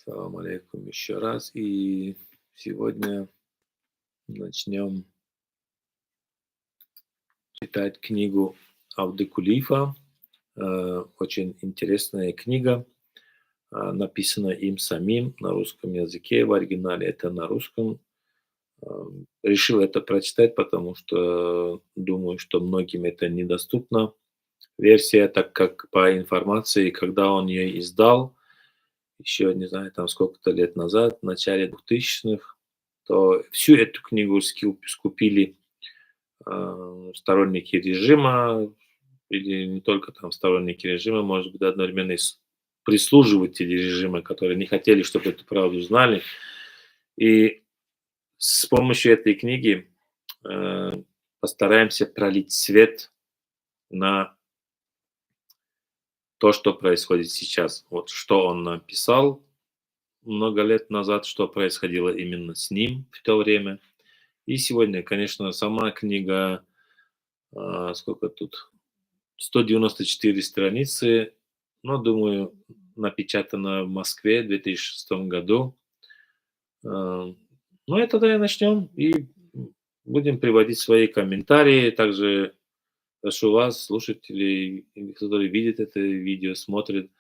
Салам алейкум еще раз. И сегодня начнем читать книгу Абдыкулифа. Очень интересная книга, написана им самим на русском языке. В оригинале это на русском. Решил это прочитать, потому что думаю, что многим это недоступна версия, так как по информации, когда он ее издал, еще, не знаю, там сколько-то лет назад, в начале 2000-х, то всю эту книгу скупили сторонники режима, или не только там сторонники режима, может быть, одновременно и прислуживатели режима, которые не хотели, чтобы эту правду знали. И с помощью этой книги э, постараемся пролить свет на то, что происходит сейчас. Вот что он написал много лет назад, что происходило именно с ним в то время. И сегодня, конечно, сама книга, сколько тут, 194 страницы, но, думаю, напечатана в Москве в 2006 году. А, Ну и тогда и начнем, и будем приводить свои комментарии. Также прошу вас, слушателей, или которые видят это видео, смотрят,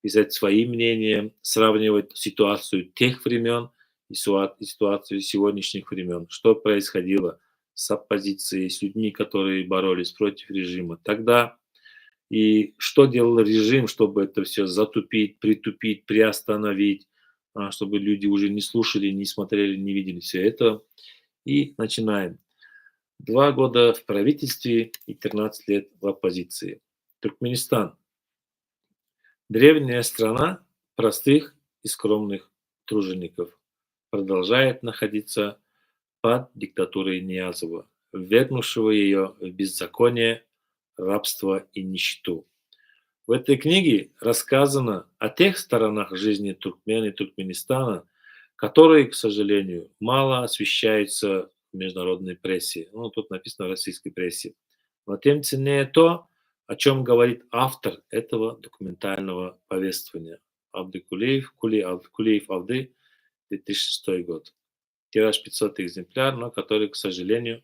писать свои мнения, сравнивать ситуацию тех времен и ситуацию сегодняшних времен. Что происходило с оппозицией, с людьми, которые боролись против режима тогда, и что делал режим, чтобы это все затупить, притупить, приостановить, чтобы люди уже не слушали, не смотрели, не видели все это. И начинаем. 2 года в правительстве и 13 лет в оппозиции. Туркменистан. Древняя страна простых и скромных тружеников продолжает находиться под диктатурой Ниязова, ввергнувшего ее в беззаконие, рабство и нищету. В этой книге рассказано о тех сторонах жизни туркмен и Туркменистана, которые, к сожалению, мало освещаются в международной прессе. Ну, тут написано в российской прессе. Но тем ценнее то, о чем говорит автор этого документального повествования. Абдыкулиев, Кулиев Авды, 2006 год. Тираж 500 экземпляр, но который, к сожалению,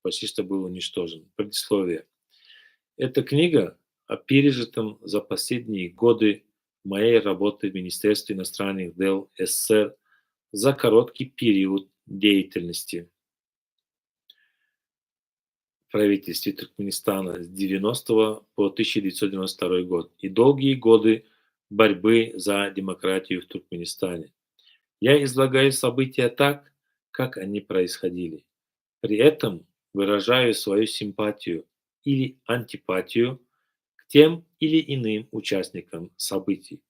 почти что был уничтожен. Предисловие. Эта книга о пережитом за последние годы моей работы в Министерстве иностранных дел СССР за короткий период деятельности в правительстве Туркменистана с 90 по 1992 год и долгие годы борьбы за демократию в Туркменистане. Я излагаю события так, как они происходили. При этом выражаю свою симпатию или антипатию к тем или иным участникам событий.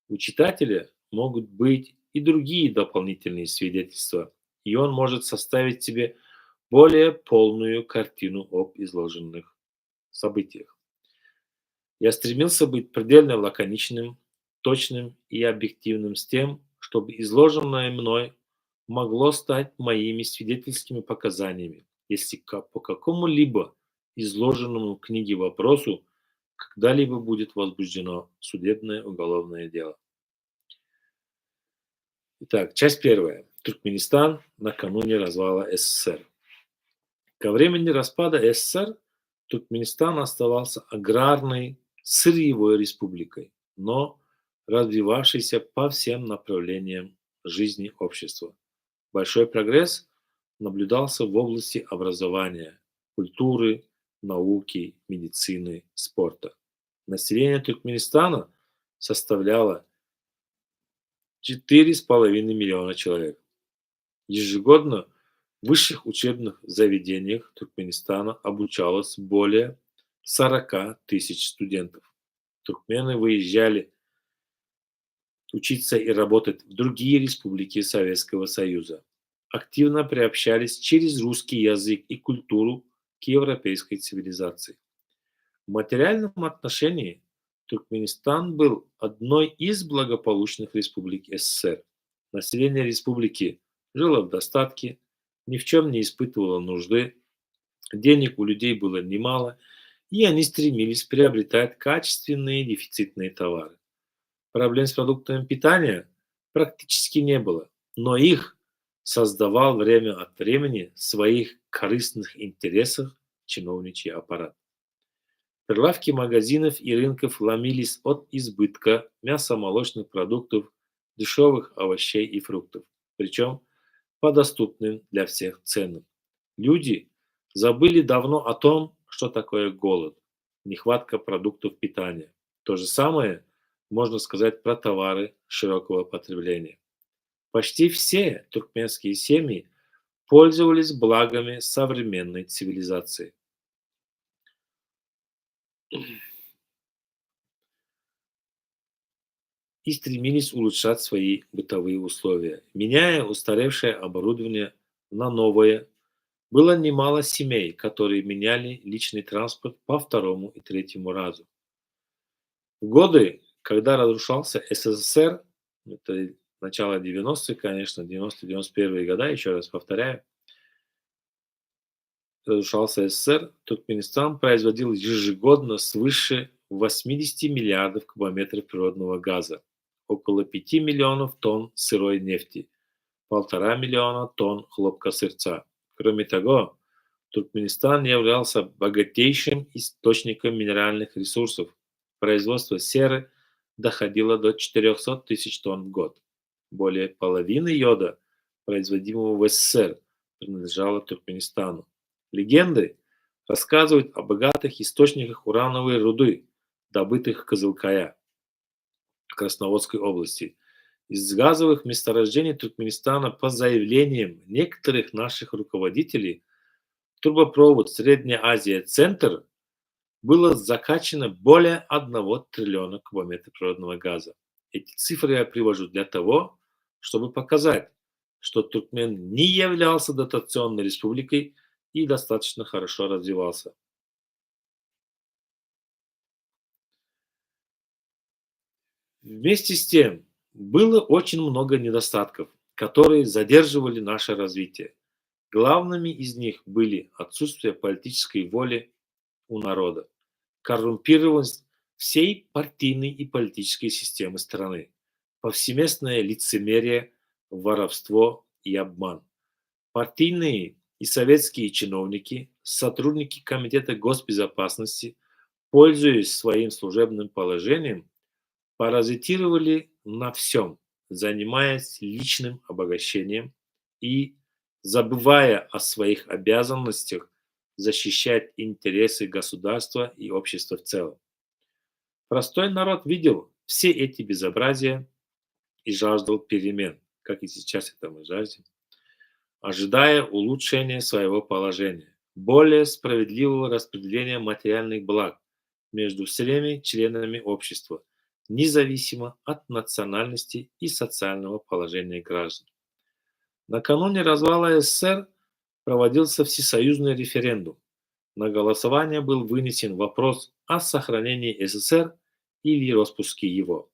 У читателя могут быть и другие дополнительные свидетельства, и он может составить себе более полную картину об изложенных событиях. Я стремился быть предельно лаконичным, точным и объективным с тем, чтобы изложенное мной могло стать моими свидетельскими показаниями, если по какому-либо изложенному в книге вопросу когда-либо будет возбуждено судебное уголовное дело. Итак, часть первая. Туркменистан накануне развала СССР. Ко времени распада СССР Туркменистан оставался аграрной, сырьевой республикой, но развивавшейся по всем направлениям жизни общества. Большой прогресс наблюдался в области образования, культуры, науки, медицины, спорта. Население Туркменистана составляло 4,5 миллиона человек. Ежегодно в высших учебных заведениях Туркменистана обучалось более 40 тысяч студентов. Туркмены выезжали учиться и работать в другие республики Советского Союза. Активно приобщались через русский язык и культуру к европейской цивилизации. В материальном отношении Туркменистан был одной из благополучных республик СССР. Население республики жило в достатке, ни в чем не испытывало нужды, денег у людей было немало, и они стремились приобретать качественные дефицитные товары. Проблем с продуктами питания практически не было, но их создавал время от времени в своих корыстных интересах чиновничий аппарат. Прилавки магазинов и рынков ломились от избытка мяса, молочных продуктов, дешевых овощей и фруктов, причем по доступным для всех ценам. Люди забыли давно о том, что такое голод, нехватка продуктов питания. То же самое можно сказать про товары широкого потребления. Почти все туркменские семьи пользовались благами современной цивилизации и стремились улучшать свои бытовые условия, меняя устаревшее оборудование на новое. Было немало семей, которые меняли личный транспорт по второму и третьему разу. В годы, когда разрушался СССР, это начало 90-х, конечно, 90-91 года, еще раз повторяю, разрушался СССР, Туркменистан производил ежегодно свыше 80 миллиардов кубометров природного газа, около 5 миллионов тонн сырой нефти, 1,5 миллиона тонн хлопка-сырца. Кроме того, Туркменистан являлся богатейшим источником минеральных ресурсов. Производство серы доходило до 400 тысяч тонн в год. Более половины йода, производимого в СССР, принадлежало Туркменистану. Легенды рассказывают о богатых источниках урановой руды, добытых в Кызылкая, в Красноводской области. Из газовых месторождений Туркменистана, по заявлениям некоторых наших руководителей, трубопровод Средняя Азия-Центр было закачано более 1 триллиона кубометров природного газа. Эти цифры я привожу для того, чтобы показать, что Туркмен не являлся дотационной республикой и достаточно хорошо развивался. Вместе с тем, было очень много недостатков, которые задерживали наше развитие. Главными из них были отсутствие политической воли у народа, коррумпированность всей партийной и политической системы страны, повсеместное лицемерие, воровство и обман. Партийные и советские чиновники, сотрудники Комитета госбезопасности, пользуясь своим служебным положением, паразитировали на всем, занимаясь личным обогащением и забывая о своих обязанностях защищать интересы государства и общества в целом. Простой народ видел все эти безобразия и жаждал перемен, как и сейчас это мы жаждем, ожидая улучшения своего положения, более справедливого распределения материальных благ между всеми членами общества, независимо от национальности и социального положения граждан. Накануне развала СССР проводился всесоюзный референдум. На голосование был вынесен вопрос о сохранении СССР или распуске его.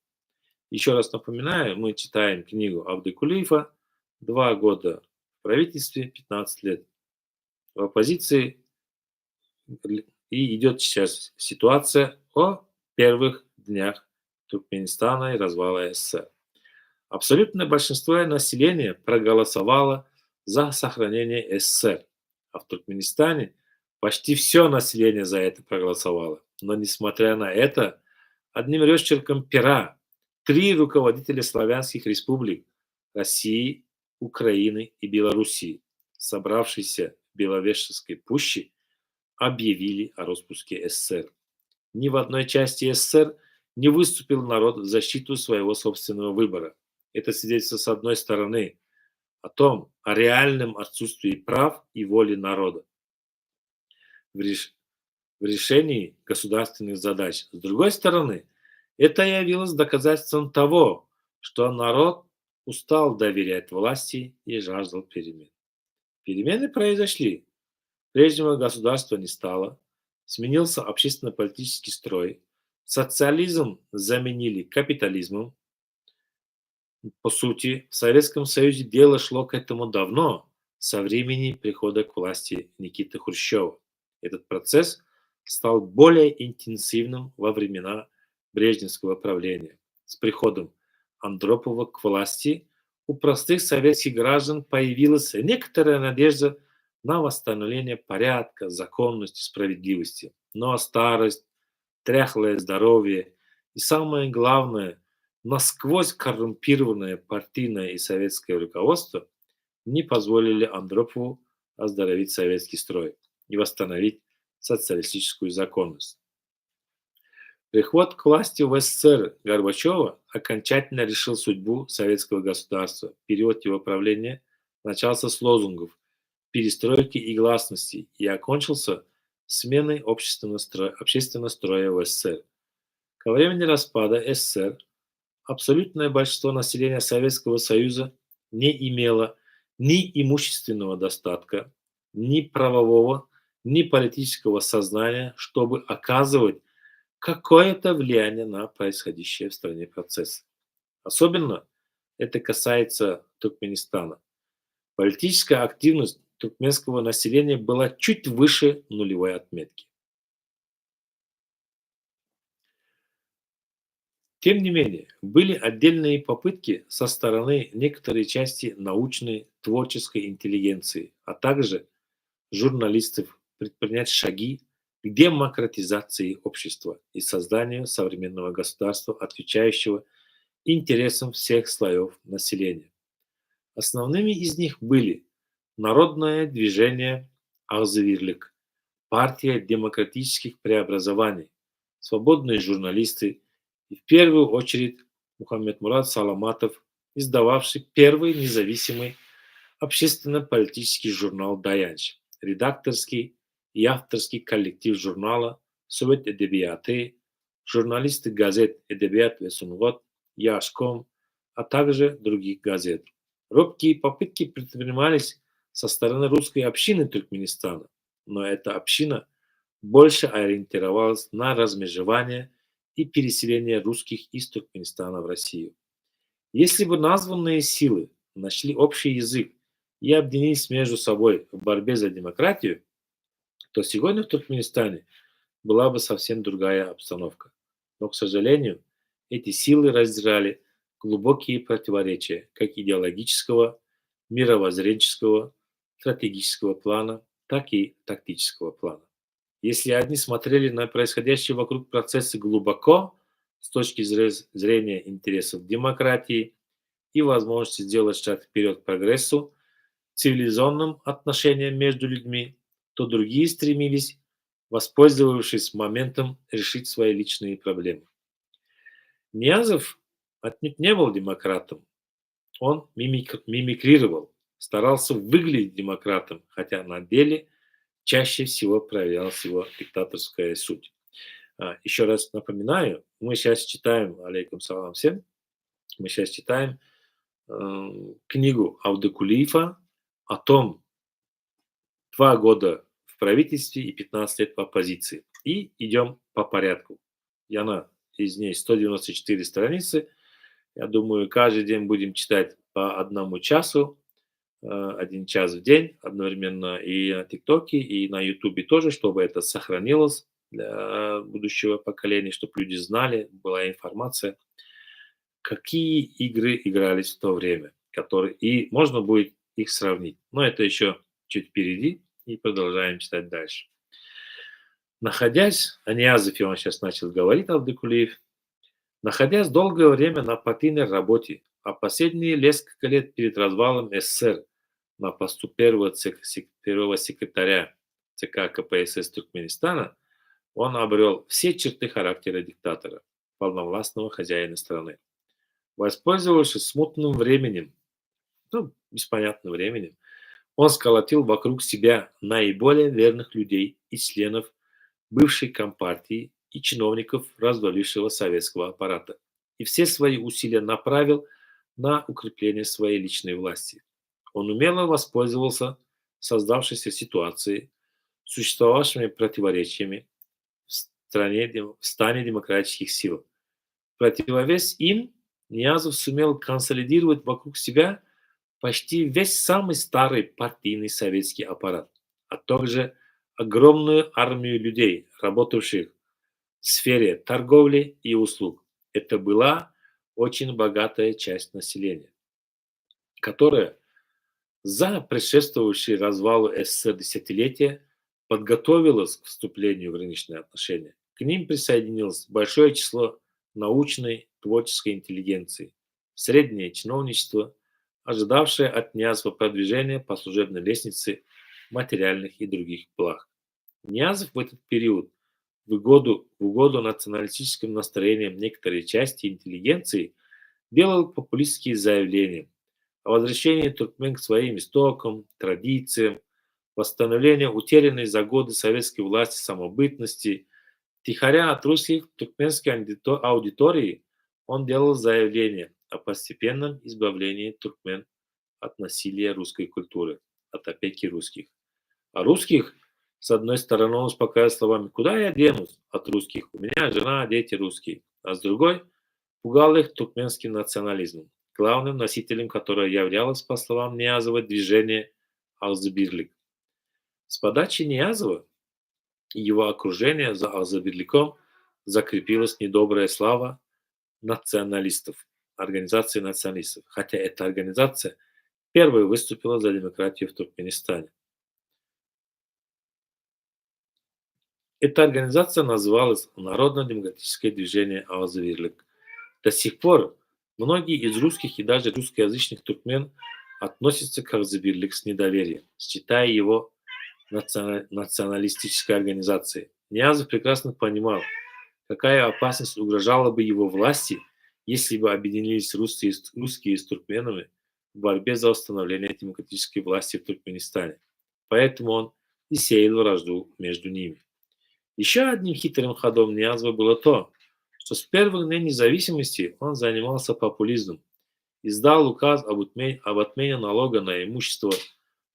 Еще раз напоминаю, мы читаем книгу Абдыкулиева «2 года в правительстве, 15 лет в оппозиции». И идет сейчас ситуация о первых днях Туркменистана и развала СССР. Абсолютное большинство населения проголосовало за сохранение СССР, а в Туркменистане почти все население за это проголосовало. Но несмотря на это, одним росчерком пера 3 руководителя славянских республик — России, Украины и Белоруссии, собравшиеся в Беловежской пуще, объявили о распуске СССР. Ни в одной части СССР не выступил народ в защиту своего собственного выбора. Это свидетельство, с одной стороны, о реальном отсутствии прав и воли народа в решении государственных задач. С другой стороны, это явилось доказательством того, что народ устал доверять власти и жаждал перемен. Перемены произошли. Прежнего государства не стало, сменился общественно-политический строй, социализм заменили капитализмом. По сути, в Советском Союзе дело шло к этому давно, со времени прихода к власти Никиты Хрущева. Этот процесс стал более интенсивным во времена Брежневского правления. С приходом Андропова к власти, у простых советских граждан появилась некоторая надежда на восстановление порядка, законности, справедливости. Но старость, тряхлое здоровье и, самое главное, насквозь коррумпированное партийное и советское руководство не позволили Андропову оздоровить советский строй и восстановить социалистическую законность. Приход к власти в СССР Горбачева окончательно решил судьбу советского государства. Период его правления начался с лозунгов перестройки и гласности и окончился сменой общественного строя в СССР. Ко времени распада СССР абсолютное большинство населения Советского Союза не имело ни имущественного достатка, ни правового, ни политического сознания, чтобы оказывать какое-то влияние на происходящие в стране процессы. Особенно это касается Туркменистана. Политическая активность туркменского населения была чуть выше нулевой отметки. Тем не менее, были отдельные попытки со стороны некоторой части научной, творческой интеллигенции, а также журналистов предпринять шаги к демократизации общества и созданию современного государства, отвечающего интересам всех слоев населения. Основными из них были Народное движение Алзывирлик, Партия демократических преобразований, свободные журналисты и в первую очередь Мухаммед Мурат Саламатов, издававший первый независимый общественно-политический журнал «Даянч», редакторский и авторский коллектив журнала «Совет Эдебияты», журналисты газет «Эдебият ве Сунгот», «Яшком», а также других газет. Робкие попытки предпринимались со стороны русской общины Туркменистана, но эта община больше ориентировалась на размежевание и переселение русских из Туркменистана в Россию. Если бы названные силы нашли общий язык и объединились между собой в борьбе за демократию, то сегодня в Туркменистане была бы совсем другая обстановка. Но, к сожалению, эти силы раздирали глубокие противоречия как идеологического, мировоззренческого, стратегического плана, так и тактического плана. Если одни смотрели на происходящие вокруг процессы глубоко, с точки зрения интересов демократии и возможности сделать шаг вперед к прогрессу, цивилизованным отношениям между людьми, то другие стремились, воспользовавшись моментом, решить свои личные проблемы. Ниязов отнюдь не был демократом. Он мимикрировал, старался выглядеть демократом, хотя на деле чаще всего проявлялась его диктаторская суть. Еще раз напоминаю, мы сейчас читаем, алейкум салам всем, мы сейчас читаем книгу Авдокулиева о том, 2 года в правительстве и 15 лет в оппозиции. И идем по порядку. И она, из ней 194 страницы. Я думаю, каждый день будем читать по 1 часу, 1 час в день одновременно и на ТикТоке, и на Ютубе тоже, чтобы это сохранилось для будущего поколения, чтобы люди знали, была информация, какие игры игрались в то время, и можно будет их сравнить. Но это еще чуть впереди, и продолжаем читать дальше. Находясь, о Ниязове он сейчас начал говорить, Абдыкулиев, находясь долгое время на партийной работе, а последние несколько лет перед развалом СССР на посту первого секретаря ЦК КПСС Туркменистана, он обрел все черты характера диктатора, полновластного хозяина страны. Воспользовавшись смутным временем, беспонятным временем, он сколотил вокруг себя наиболее верных людей и членов бывшей компартии и чиновников развалившего советского аппарата. И все свои усилия направил на укрепление своей личной власти. Он умело воспользовался создавшейся ситуацией, существовавшими противоречиями в стане демократических сил. В противовес им Ниязов сумел консолидировать вокруг себя почти весь самый старый партийный советский аппарат, а также огромную армию людей, работавших в сфере торговли и услуг. Это была очень богатая часть населения, которая за предшествующие развалу СССР десятилетия подготовилась к вступлению в рыночные отношения. К ним присоединилось большое число научной творческой интеллигенции, среднее чиновничество, ожидавшее от Ниязова продвижения по служебной лестнице материальных и других благ. Ниязов в этот период в угоду националистическим настроениям некоторой части интеллигенции делал популистские заявления о возвращении туркмен к своим истокам, традициям, восстановлению утерянной за годы советской власти самобытности. Втихаря от русских туркменской аудитории он делал заявление о постепенном избавлении туркмен от насилия русской культуры, от опеки русских. А русских, с одной стороны, он успокаивал словами: «Куда я денусь от русских? У меня жена, дети русские». А с другой, пугал их туркменским национализмом, главным носителем которого являлось, по словам Ниязова, движение Алзыбирлик. С подачи Ниязова и его окружения за Алзыбирликом закрепилась недобрая слава националистов, организации националистов, хотя эта организация первой выступила за демократию в Туркменистане. Эта организация называлась Народно-демократическое движение Алзыбирлик. До сих пор многие из русских и даже русскоязычных туркмен относятся к Алзыбирлик с недоверием, считая его националистической организацией. Ниязов прекрасно понимал, какая опасность угрожала бы его власти, если бы объединились русские с туркменами в борьбе за установление демократической власти в Туркменистане. Поэтому он и сеял вражду между ними. Еще одним хитрым ходом Ниязова было то, что с первых дней независимости он занимался популизмом, издал указ об отмене налога на имущество,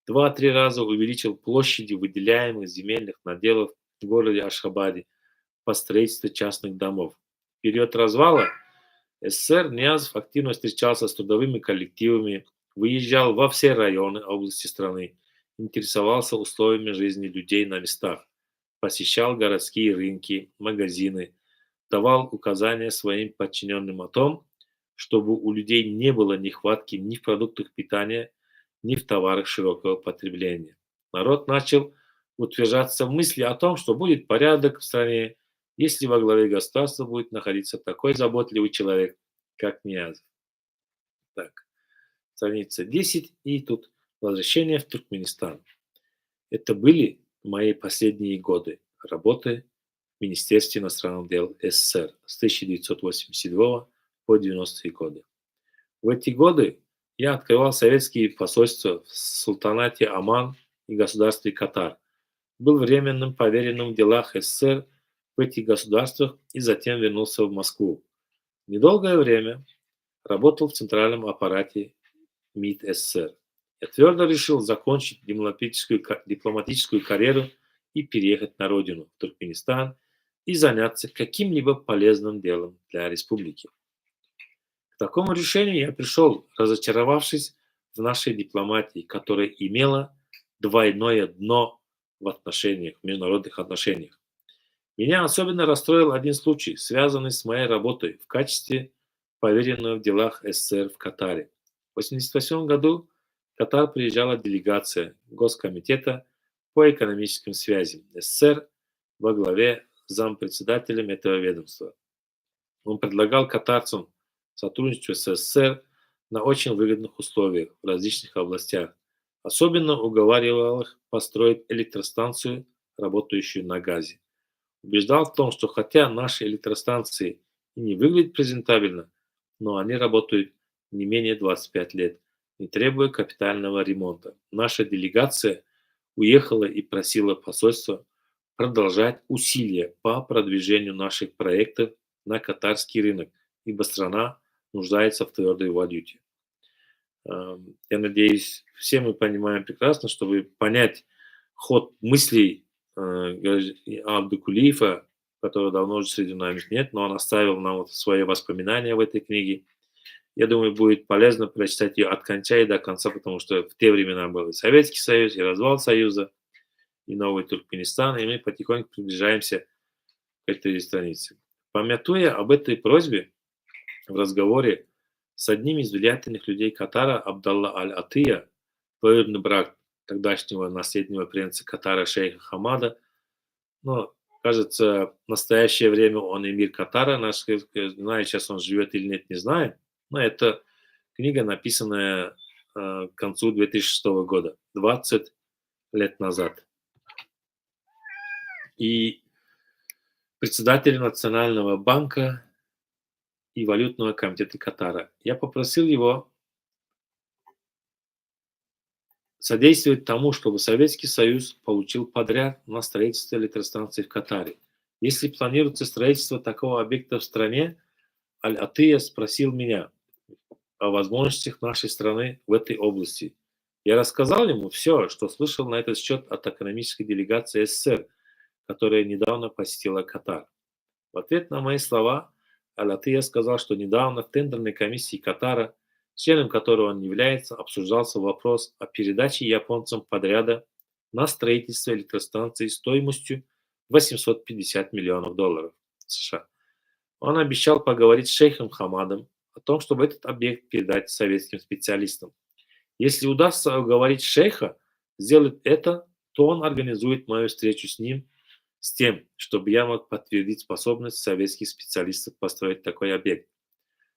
2-3 раза увеличил площади выделяемых земельных наделов в городе Ашхабаде по строительству частных домов. В период развала СССР Ниязов активно встречался с трудовыми коллективами, выезжал во все районы области страны, интересовался условиями жизни людей на местах, посещал городские рынки, магазины, давал указания своим подчиненным о том, чтобы у людей не было нехватки ни в продуктах питания, ни в товарах широкого потребления. Народ начал утверждаться в мысли о том, что будет порядок в стране, если во главе государства будет находиться такой заботливый человек, как Ниязов. Так, страница 10, и тут возвращение в Туркменистан. Это были мои последние годы работы в Министерстве иностранных дел СССР с 1987 по 90-е годы. В эти годы я открывал советские посольства в султанате Оман и государстве Катар, был временным поверенным в делах СССР в этих государствах и затем вернулся в Москву. Недолгое время работал в центральном аппарате МИД СССР. Я твердо решил закончить дипломатическую карьеру и переехать на родину, в Туркменистан, и заняться каким-либо полезным делом для республики. К такому решению я пришел, разочаровавшись в нашей дипломатии, которая имела двойное дно в международных отношениях. Меня особенно расстроил один случай, связанный с моей работой в качестве поверенного в делах СССР в Катаре. В 1988 году в Катар приезжала делегация Госкомитета по экономическим связям СССР во главе с зампредседателем этого ведомства. Он предлагал катарцам сотрудничество с СССР на очень выгодных условиях в различных областях. Особенно уговаривал их построить электростанцию, работающую на газе. Убеждал в том, что хотя наши электростанции и не выглядят презентабельно, но они работают не менее 25 лет, не требуя капитального ремонта. Наша делегация уехала и просила посольство продолжать усилия по продвижению наших проектов на катарский рынок, ибо страна нуждается в твердой валюте. Я надеюсь, все мы понимаем прекрасно, чтобы понять ход мыслей Абдукулиева, которого давно уже среди нами нет, но он оставил нам вот свои воспоминания в этой книге. Я думаю, будет полезно прочитать ее от конца и до конца, потому что в те времена был и Советский Союз, и развал Союза, и новый Туркменистан, и мы потихоньку приближаемся к этой странице. Памятуя об этой просьбе, в разговоре с одним из влиятельных людей Катара Абдалла Аль-Атыя, двоюродный брат тогдашнего наследного принца Катара шейха Хамада, но, кажется, в настоящее время он эмир Катара, знаю, сейчас он живет или нет, не знаю, но это книга, написанная к концу 2006 года, 20 лет назад. И председатель Национального банка и валютного комитета Катара. Я попросил его содействовать тому, чтобы Советский Союз получил подряд на строительство электростанций в Катаре. Если планируется строительство такого объекта в стране, Аль-Атыя спросил меня о возможностях нашей страны в этой области. Я рассказал ему все, что слышал на этот счет от экономической делегации СССР, которая недавно посетила Катар. В ответ на мои слова Аль-Атыя сказал, что недавно в тендерной комиссии Катара, членом которого он является, обсуждался вопрос о передаче японцам подряда на строительство электростанции стоимостью $850 миллионов США. Он обещал поговорить с шейхом Хамадом о том, чтобы этот объект передать советским специалистам. Если удастся уговорить шейха сделать это, то он организует мою встречу с ним с тем, чтобы я мог подтвердить способность советских специалистов построить такой объект.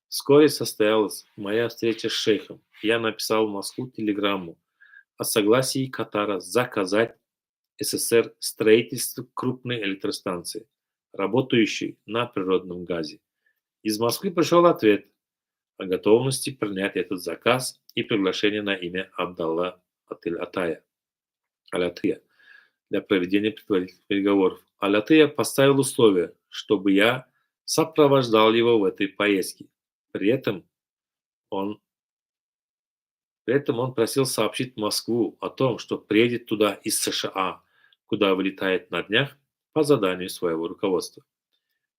Вскоре состоялась моя встреча с шейхом. Я написал в Москву телеграмму о согласии Катара заказать СССР строительство крупной электростанции, работающей на природном газе. Из Москвы пришел ответ о готовности принять этот заказ и приглашение на имя Абдалла Аль-Атыя для проведения предварительных переговоров. Аль-Атыя поставил условие, чтобы я сопровождал его в этой поездке. При этом он просил сообщить Москву о том, что приедет туда из США, куда вылетает на днях по заданию своего руководства.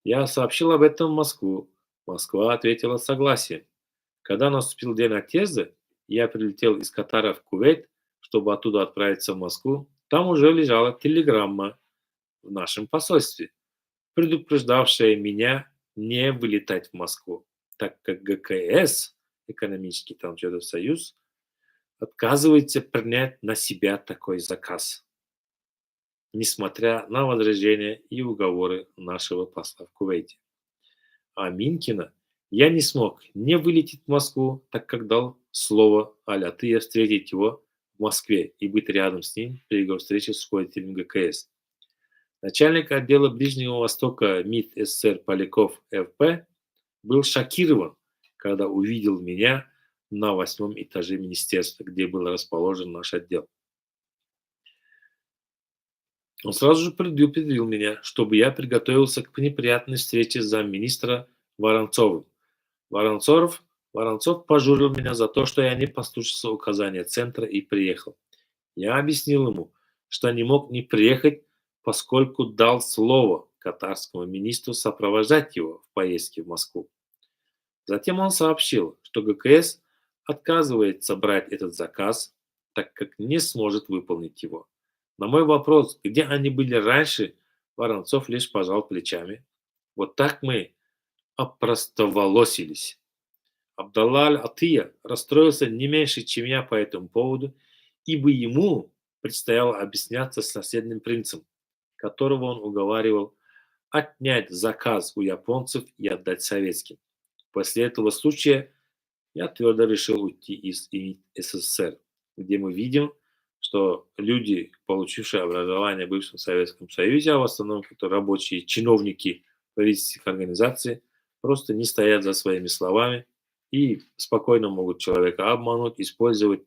Я сообщил об этом в Москву. Москва ответила согласием. Когда наступил день отъезда, я прилетел из Катара в Кувейт, чтобы оттуда отправиться в Москву. Там уже лежала телеграмма в нашем посольстве, предупреждавшая меня не вылетать в Москву, так как ГКС, экономический союз, отказывается принять на себя такой заказ, несмотря на возражения и уговоры нашего посла в Кувейте. А Минкина я не смог не вылететь в Москву, так как дал слово Аль-Атыя встретить его в Москве и быть рядом с ним при его встрече с руководителем ГКС. Начальник отдела Ближнего Востока МИД СССР Поляков ФП был шокирован, когда увидел меня на 8-м этаже министерства, где был расположен наш отдел. Он сразу же предупредил меня, чтобы я приготовился к неприятной встрече с замминистра Воронцовым. Воронцов пожурил меня за то, что я не послушался указания центра и приехал. Я объяснил ему, что не мог не приехать, поскольку дал слово катарскому министру сопровождать его в поездке в Москву. Затем он сообщил, что ГКС отказывается брать этот заказ, так как не сможет выполнить его. На мой вопрос, где они были раньше, Воронцов лишь пожал плечами. Вот так мы опростоволосились. Абдалла Аль-Атыя расстроился не меньше, чем я по этому поводу, ибо ему предстояло объясняться с наследным принцем, которого он уговаривал отнять заказ у японцев и отдать советским. После этого случая я твердо решил уйти из СССР, где мы видим, что люди, получившие образование в бывшем Советском Союзе, а в основном это рабочие, чиновники правительственных организаций, просто не стоят за своими словами и спокойно могут человека обмануть, использовать.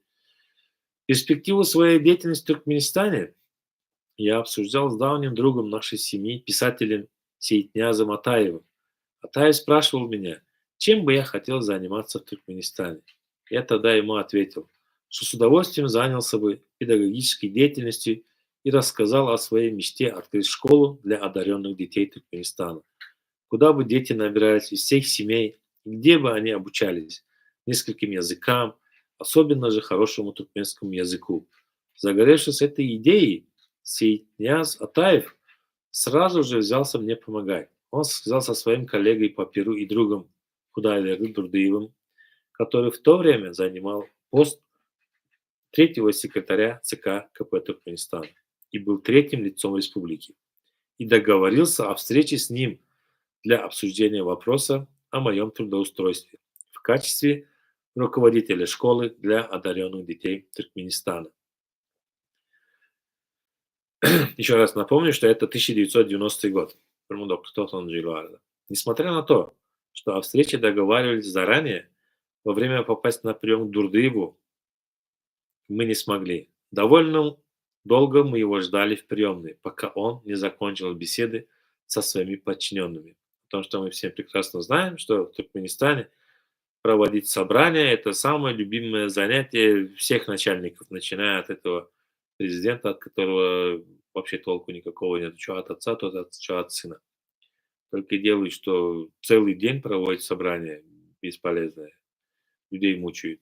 Перспективу своей деятельности в Туркменистане я обсуждал с давним другом нашей семьи, писателем Сейтнязом Атаевым. Атаев спрашивал меня, чем бы я хотел заниматься в Туркменистане. Я тогда ему ответил, что с удовольствием занялся бы педагогической деятельностью и рассказал о своей мечте открыть школу для одаренных детей Туркменистана, куда бы дети набирались из всех семей, и где бы они обучались нескольким языкам, особенно же хорошему туркменскому языку. Загоревшись этой идеей, Сейтняз Атаев сразу же взялся мне помогать. Он связался со своим коллегой по Перу и другом Худайбердом Дурдыевым, который в то время занимал пост третьего секретаря ЦК КП Туркменистана и был третьим лицом республики, и договорился о встрече с ним для обсуждения вопроса о моем трудоустройстве в качестве руководителя школы для одаренных детей Туркменистана. Еще раз напомню, что это 1990 год. Несмотря на то, что о встрече договаривались заранее, во время попасть на прием к Дурдыеву мы не смогли. Довольно долго мы его ждали в приемной, пока он не закончил беседы со своими подчиненными. Потому что мы все прекрасно знаем, что в Туркменистане проводить собрания – это самое любимое занятие всех начальников, начиная от этого президента, от которого вообще толку никакого нет. Что от отца, что от сына. Только и делают, что целый день проводят собрания бесполезное. Людей мучают.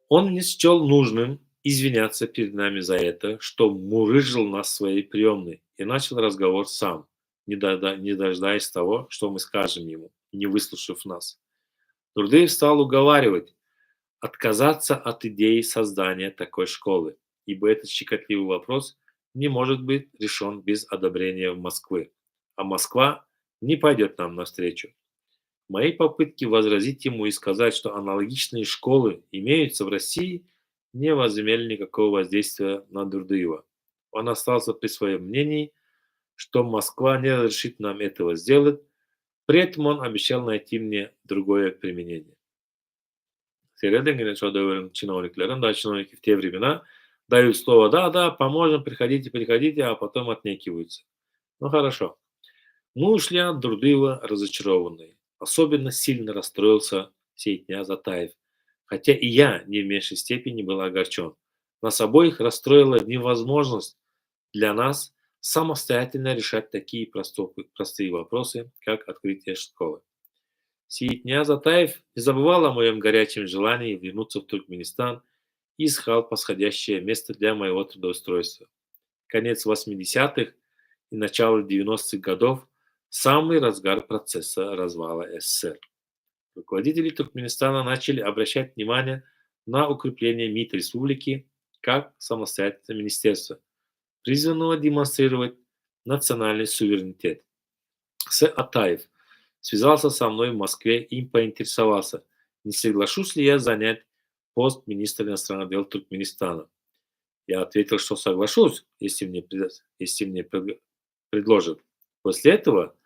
Он не счел нужным извиняться перед нами за это, что мурыжил нас своей приемной, и начал разговор сам, не дожидаясь того, что мы скажем ему, не выслушав нас. Дурдыев стал уговаривать отказаться от идеи создания такой школы, ибо этот щекотливый вопрос не может быть решен без одобрения Москвы, а Москва не пойдет нам навстречу. Мои попытки возразить ему и сказать, что аналогичные школы имеются в России, не возымели никакого воздействия на Дурдыева. Он остался при своем мнении, что Москва не разрешит нам этого сделать, при этом он обещал найти мне другое применение. Чиновники в те времена дают слово «да, поможем, приходите», а потом отнекиваются. Ну хорошо. Мы ушли от Дурдыева разочарованные. Особенно сильно расстроился Сейтня Затаев, хотя и я не в меньшей степени был огорчен. Нас обоих расстроила невозможность для нас самостоятельно решать такие простые вопросы, как открытие школы. Сейтня Затаев не забывал о моем горячем желании вернуться в Туркменистан и искал подходящее место для моего трудоустройства. Конец 80-х и начало 90-х годов – самый разгар процесса развала СССР. Руководители Туркменистана начали обращать внимание на укрепление МИД республики как самостоятельного министерства, призванного демонстрировать национальный суверенитет. Атаев связался со мной в Москве и поинтересовался, не соглашусь ли я занять пост министра иностранных дел Туркменистана. Я ответил, что соглашусь, если мне предложат. После этого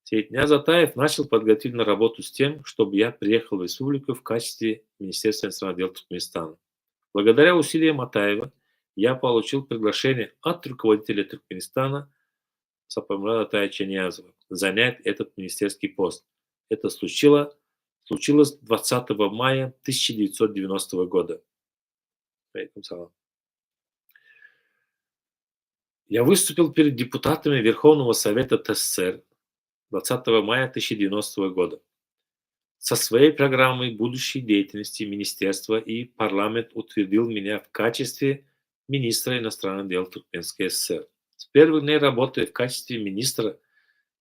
Сейтня Затаев начал подготовительную работу с тем, чтобы я приехал в республику в качестве Министерства иностранных дел Туркменистана. Благодаря усилиям Атаева я получил приглашение от руководителя Туркменистана Сапармурада Атаевича Ниязова занять этот министерский пост. Это случилось 20 мая 1990 года. Я выступил перед депутатами Верховного Совета ТССР 20 мая 1990 года со своей программой будущей деятельности министерства, и парламент утвердил меня в качестве министра иностранных дел Туркменской ССР. С первых дней работы в качестве министра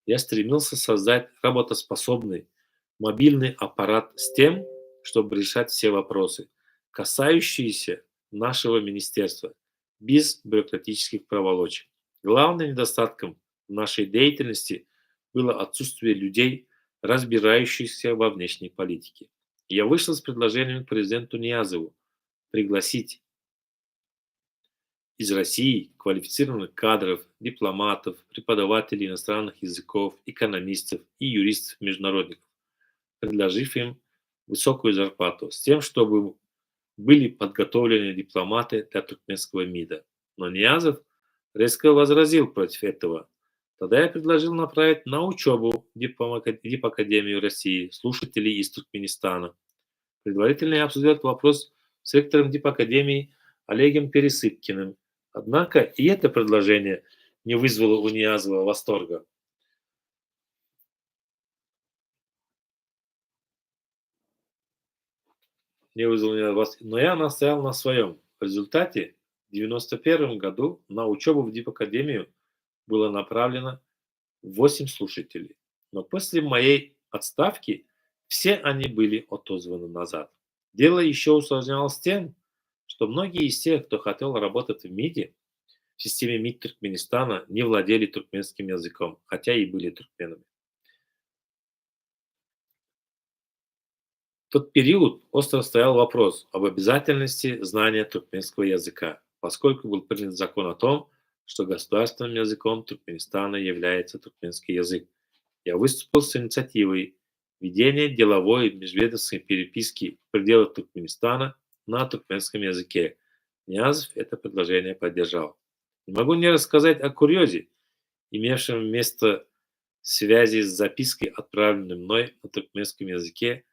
я стремился создать работоспособный мобильный аппарат с тем, чтобы решать все вопросы, касающиеся нашего министерства, без бюрократических проволочек. Главным недостатком нашей деятельности было отсутствие людей, разбирающихся во внешней политике. Я вышел с предложением к президенту Ниязову пригласить из России квалифицированных кадров, дипломатов, преподавателей иностранных языков, экономистов и юристов-международников, предложив им высокую зарплату, с тем, чтобы были подготовлены дипломаты для туркменского МИДа. Но Ниязов резко возразил против этого. Тогда я предложил направить на учебу в Дипакадемию России слушателей из Туркменистана. Предварительно я обсудил этот вопрос с ректором Дипакадемии Олегом Пересыпкиным. Однако и это предложение не вызвало у Ниязова восторга. Но я настоял на своем. В результате в 1991 году на учебу в Дипакадемию было направлено 8 слушателей. Но после моей отставки, все они были отозваны назад. Дело еще усложнялось тем, что многие из тех, кто хотел работать в МИДе, в системе МИД Туркменистана, не владели туркменским языком, хотя и были туркменами. В тот период остро стоял вопрос об обязательности знания туркменского языка, поскольку был принят закон о том, что государственным языком Туркменистана является туркменский язык. Я выступил с инициативой ведения деловой межведомственной переписки в пределах Туркменистана на туркменском языке. Ниязов это предложение поддержал. Не могу не рассказать о курьезе, имевшем место в связи с запиской, отправленной мной на туркменском языке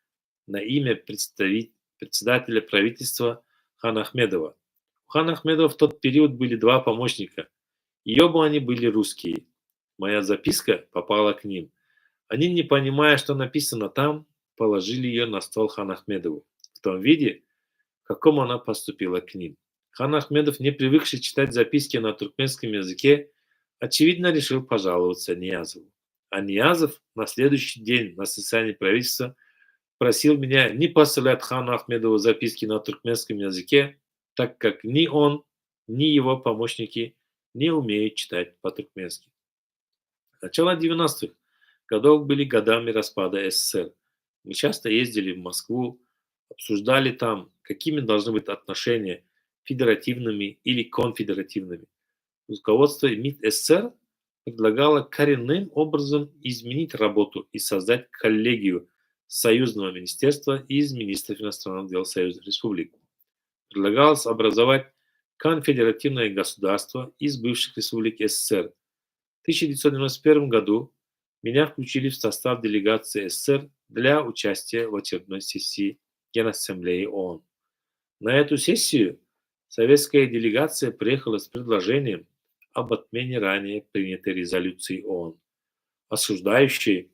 на имя председателя правительства Хана Ахмедова. У Хана Ахмедова в тот период были два помощника, и оба они были русские. Моя записка попала к ним. Они, не понимая, что написано там, положили ее на стол Хану Ахмедову в том виде, в каком она поступила к ним. Хан Ахмедов, не привыкший читать записки на туркменском языке, очевидно решил пожаловаться Ниязову. А Ниязов на следующий день на заседании правительства просил меня не посылать Хану Ахмедову записки на туркменском языке, так как ни он, ни его помощники не умеют читать по-туркменски. Начало 90-х годов были годами распада СССР. Мы часто ездили в Москву, обсуждали там, какими должны быть отношения, федеративными или конфедеративными. Руководство МИД СССР предлагало коренным образом изменить работу и создать коллегию Союзного министерства из министров иностранных дел Союзных Республик. Предлагалось образовать конфедеративное государство из бывших республик СССР. В 1991 году меня включили в состав делегации СССР для участия в очередной сессии Генассамблеи ООН. На эту сессию советская делегация приехала с предложением об отмене ранее принятой резолюции ООН, осуждающей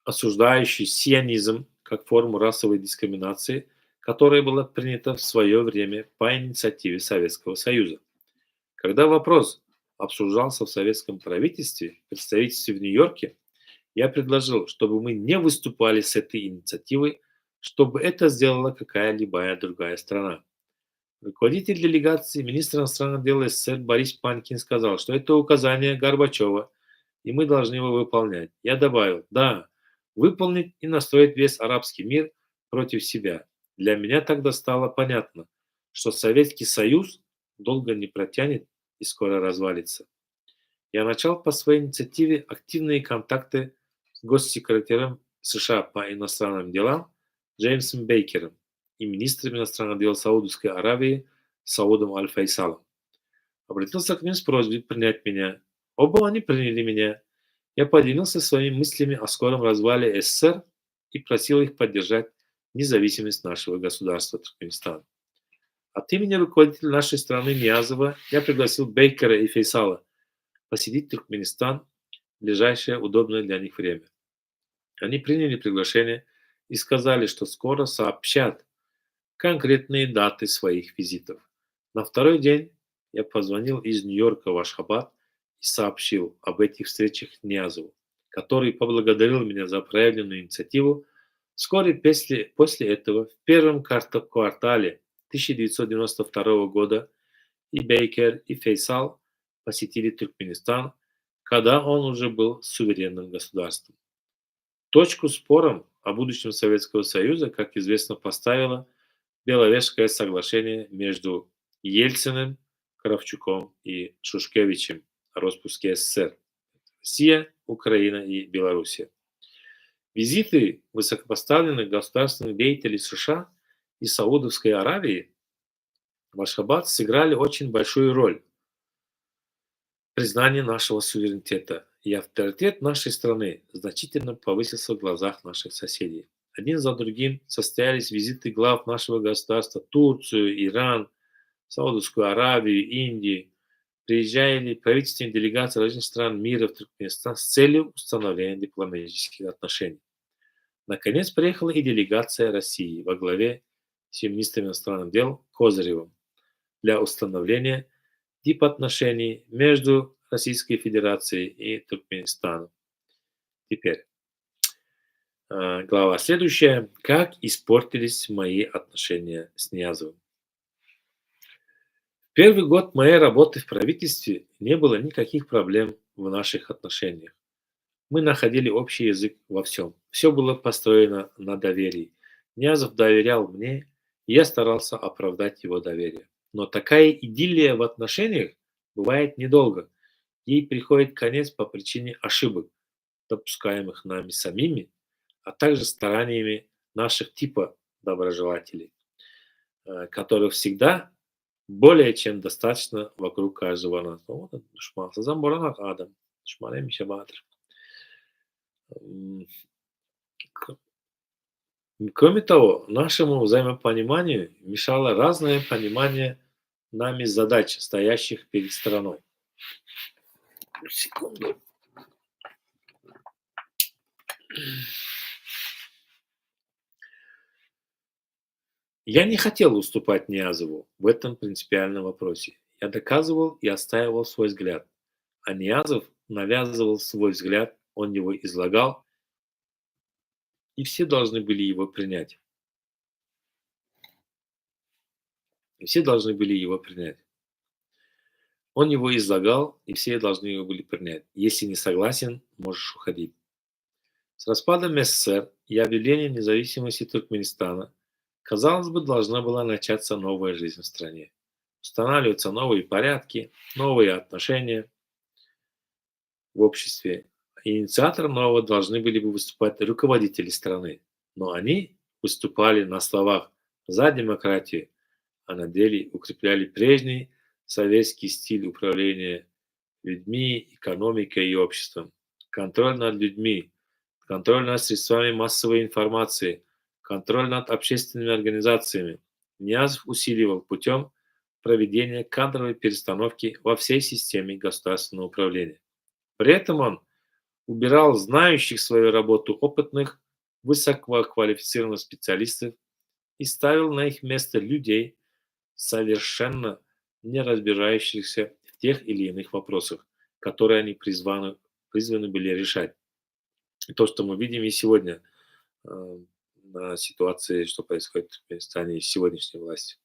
сионизм как форму расовой дискриминации, которая была принята в свое время по инициативе Советского Союза. Когда вопрос обсуждался в советском правительстве, в представительстве в Нью-Йорке, я предложил, чтобы мы не выступали с этой инициативой, чтобы это сделала какая-либо другая страна. Руководитель делегации, министр иностранных дел СССР Борис Панкин сказал, что это указание Горбачева, и мы должны его выполнять. Я добавил, да, выполнить и настроить весь арабский мир против себя. Для меня тогда стало понятно, что Советский Союз долго не протянет и скоро развалится. Я начал по своей инициативе активные контакты с госсекретарем США по иностранным делам Джеймсом Бейкером и министром иностранных дел Саудовской Аравии Саудом Аль-Фейсалом. Обратился к ним с просьбой принять меня. Оба они приняли меня. Я поделился своими мыслями о скором развале СССР и просил их поддержать независимость нашего государства Туркменистана. От имени руководителя нашей страны Ниязова я пригласил Бейкера и Фейсала посетить Туркменистан в ближайшее удобное для них время. Они приняли приглашение и сказали, что скоро сообщат конкретные даты своих визитов. На второй день я позвонил из Нью-Йорка в Ашхабад и сообщил об этих встречах Ниязову, который поблагодарил меня за проявленную инициативу. Вскоре после этого, в первом квартале 1992 года, и Бейкер, и Фейсал посетили Туркменистан, когда он уже был суверенным государством. Точку спорам о будущем Советского Союза, как известно, поставило Беловежское соглашение между Ельциным, Кравчуком и Шушкевичем о распуске СССР. Россия, Украина и Белоруссия. Визиты высокопоставленных государственных деятелей США и Саудовской Аравии в Ашхабад сыграли очень большую роль в признании нашего суверенитета, и авторитет нашей страны значительно повысился в глазах наших соседей. Один за другим состоялись визиты глав нашего государства в Турцию, Иран, Саудовскую Аравию, Индию. Приезжали правительственные делегации различных стран мира в Туркменистан с целью установления дипломатических отношений. Наконец приехала и делегация России во главе с министром иностранных дел Козыревым для установления дипотношений между Российской Федерацией и Туркменистаном. Теперь глава следующая. Как испортились мои отношения с Ниязовым? Первый год моей работы в правительстве не было никаких проблем в наших отношениях. Мы находили общий язык во всем. Все было построено на доверии. Ниязов доверял мне, и я старался оправдать его доверие. Но такая идиллия в отношениях бывает недолго. Ей приходит конец по причине ошибок, допускаемых нами самими, а также стараниями наших типа доброжелателей, которых всегда более чем достаточно вокруг каждого нас. Ну, вот душман. Замборона Адам. Душмаnem işe vardır. М, к- Кроме того, нашему взаимопониманию мешало разное понимание нами задач, стоящих перед страной. Секунду. Я не хотел уступать Ниязову в этом принципиальном вопросе. Я доказывал и отстаивал свой взгляд. А Ниязов навязывал свой взгляд, он его излагал, и все должны были его принять. И все должны были его принять. Он его излагал, и все должны его были принять. Если не согласен, можешь уходить. С распадом СССР и объявлением независимости Туркменистана, казалось бы, должна была начаться новая жизнь в стране. Устанавливаться новые порядки, новые отношения в обществе. Инициатором нового должны были бы выступать руководители страны. Но они выступали на словах за демократию, а на деле укрепляли прежний советский стиль управления людьми, экономикой и обществом. Контроль над людьми, контроль над средствами массовой информации, контроль над общественными организациями. Ниязов усиливал путем проведения кадровой перестановки во всей системе государственного управления. При этом он убирал знающих свою работу опытных, высококвалифицированных специалистов и ставил на их место людей, совершенно не разбирающихся в тех или иных вопросах, которые они призваны были решать. И то, что мы видим и сегодня на ситуации, что происходит в Туркменистане и сегодняшней власти.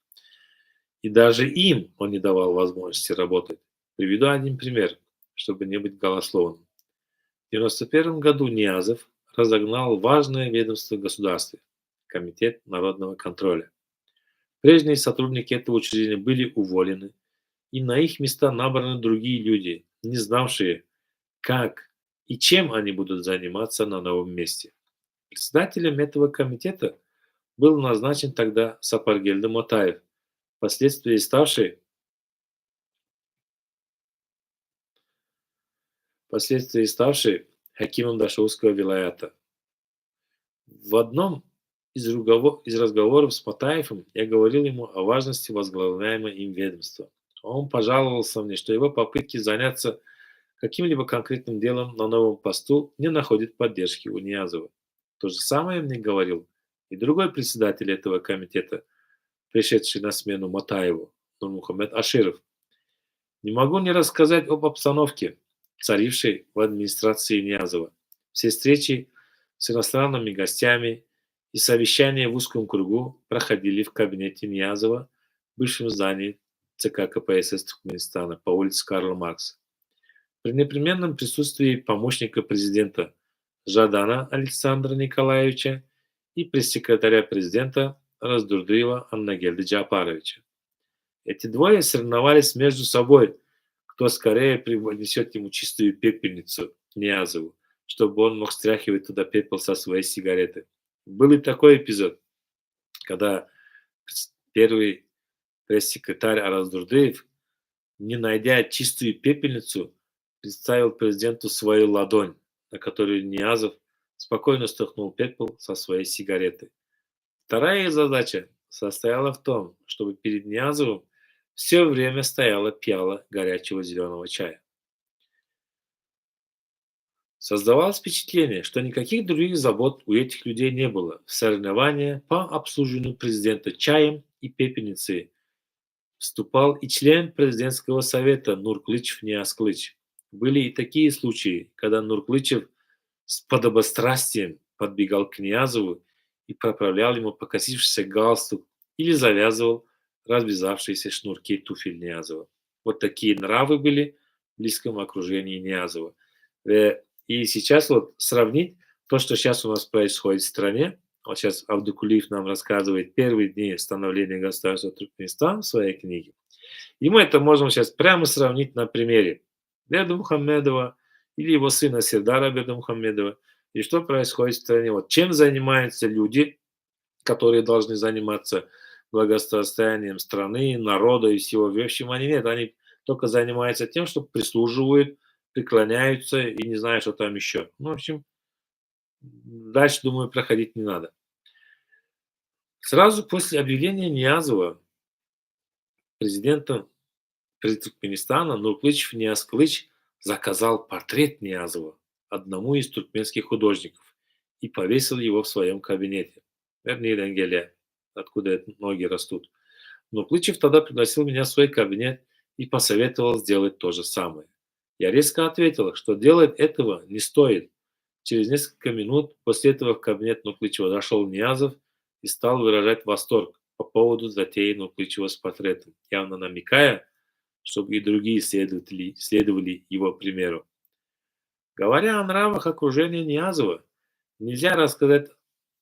И даже им он не давал возможности работать. Приведу один пример, чтобы не быть голословным. В 1991 году Ниязов разогнал важное ведомство государства – Комитет народного контроля. Прежние сотрудники этого учреждения были уволены, и на их места набраны другие люди, не знавшие, как и чем они будут заниматься на новом месте. Председателем этого комитета был назначен тогда Сапаргельды Мотаев, впоследствии ставший хакимом Дашурского вилаята. В одном из разговоров с Матаевым я говорил ему о важности возглавляемого им ведомства. Он пожаловался мне, что его попытки заняться каким-либо конкретным делом на новом посту не находят поддержки у Ниязова. То же самое мне говорил и другой председатель этого комитета, пришедший на смену Матаеву, Нурмухамед Аширов. Не могу не рассказать об обстановке, царившей в администрации Ниязова. Все встречи с иностранными гостями и совещания в узком кругу проходили в кабинете Ниязова, бывшем здании ЦК КПСС Туркменистана по улице Карла Маркса. При непременном присутствии помощника президента Жадана Александра Николаевича и пресс-секретаря президента Раздурдыева Аннагельды Джапаровича. Эти двое соревновались между собой, кто скорее принесет ему чистую пепельницу Ниязову, чтобы он мог стряхивать туда пепел со своей сигареты. Был и такой эпизод, когда первый пресс-секретарь Раздурдыев, не найдя чистую пепельницу, представил президенту свою ладонь, на которую Ниязов спокойно стряхнул пепел со своей сигареты. Вторая их задача состояла в том, чтобы перед Ниязовым все время стояла пиала горячего зеленого чая. Создавалось впечатление, что никаких других забот у этих людей не было. В соревнования по обслуживанию президента чаем и пепельницей вступал и член президентского совета Нурклычев Ниязклыч. Были и такие случаи, когда Нурклычев с подобострастием подбегал к Ниязову и поправлял ему покосившийся галстук или завязывал развязавшиеся шнурки туфель Ниязова. Вот такие нравы были в близком окружении Ниязова. И сейчас вот сравнить то, что сейчас у нас происходит в стране. Вот сейчас Авдокулиев нам рассказывает первые дни становления государства Туркменистан в своей книге. И мы это можем сейчас прямо сравнить на примере Бердымухамедова или его сына Сердара Бердымухамедова. И что происходит в стране. Вот чем занимаются люди, которые должны заниматься благосостоянием страны, народа и всего. В общем, они нет, они только занимаются тем, что прислуживают, преклоняются и не знаю, что там еще. Ну, в общем, дальше, думаю, проходить не надо. Сразу после объявления Ниязова президентом Туркменистана Нурклыч Ниязкылыч заказал портрет Ниязова одному из туркменских художников и повесил его в своем кабинете. Вернее, Геля, откуда ноги растут. Но Клычев тогда пригласил меня в свой кабинет и посоветовал сделать то же самое. Я резко ответил, что делать этого не стоит. Через несколько минут после этого в кабинет Нуклычева зашел Ниязов и стал выражать восторг по поводу затеи Нуклычева с портретом, явно намекая, чтобы и другие следовали его примеру. Говоря о нравах окружения Ниязова, нельзя рассказать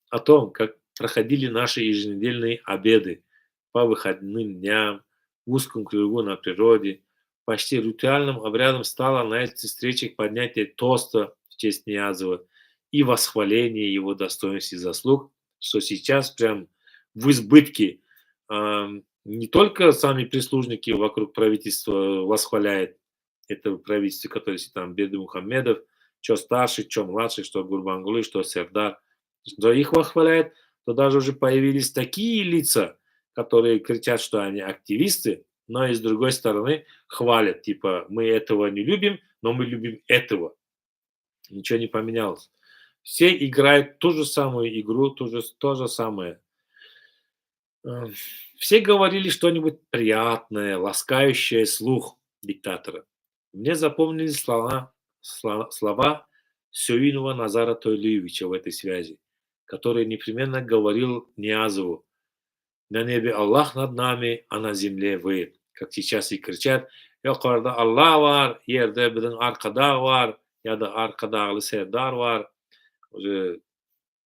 о том, как проходили наши еженедельные обеды по выходным дням, в узком кругу на природе. Почти ритуальным обрядом стало на этих встречах поднятие тоста в честь Ниязова и восхваление его достоинств и заслуг, что сейчас прям в избытке. Не только сами прислужники вокруг правительства восхваляют это правительство, которое там Бердымухамедов, что старший, что младший, что Гурбангулы, что Сердар, что их восхваляет, то даже уже появились такие лица, которые кричат, что они активисты, но и с другой стороны хвалят, типа, мы этого не любим, но мы любим этого. Ничего не поменялось. Все играют ту же самую игру, то же самое. Все говорили что-нибудь приятное, ласкающее слух диктатора. Мне запомнились слова Сюинова Назара Тойлиевича в этой связи, который непременно говорил Ниязову: «На небе Аллах над нами, а на земле вы». Как сейчас и кричат: «Yukarıda Аллах var, yerde bizim arkada var, ya da arkada Сердар var». Уже